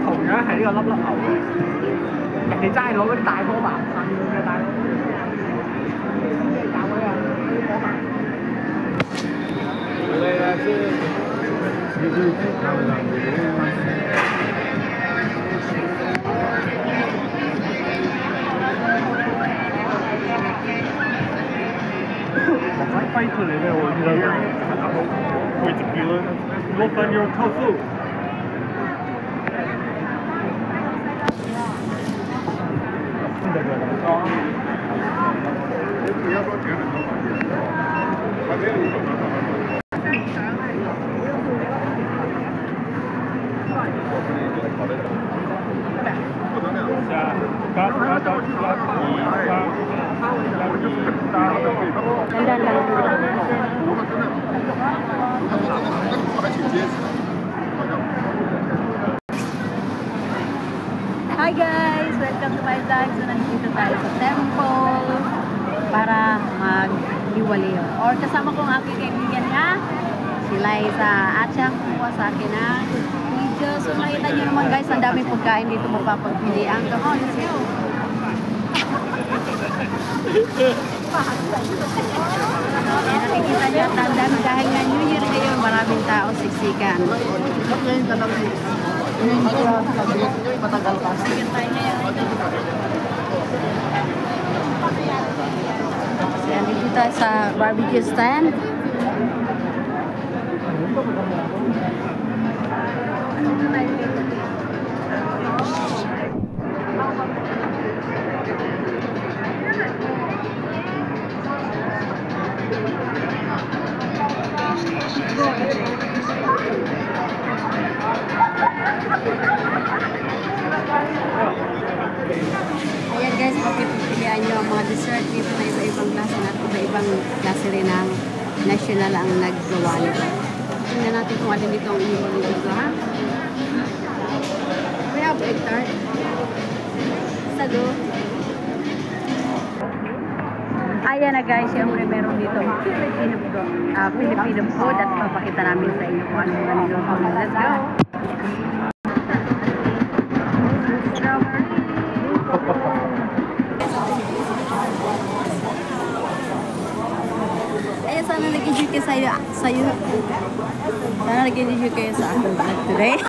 同樣係呢個粒粒牛嘅，人哋齋攞嗰啲大波板噴嘅大佬，咩價位啊？啲波板。我快飛出嚟咩？我記得會直叫啦，攞份要偷富。Hi guys! Welcome to my vlog. So nandito tayo sa temple para mag-iwaliyo. Or kasama ko ang aking kaibigan niya, si Liza. At siya kumuha sa akin ng video. So nakita nyo naman guys, ang daming pagkain dito mapapagpilian. Come on, let's go! Ayan, nakikita nyo at ang dami dahil nga New Year ngayon, maraming tao siksikan. Matagal pa. Ayan, dito tayo sa barbecue stand. Ayan guys, pagpipilian nyo ang mga dessert dito na iba-ibang klase at iba-ibang klase rin ng national ang naggawa nito. Tingnan natin kung alin dito ang inyong dito, ha? We have egg tart. Sago. Ayan na guys, siyempre meron dito Filipino food at papakita namin sa inyo kung anong naniluto. Let's go! Ayan, sana nag-enjoy kayo sana nag-enjoy kayo sa aking vlog today.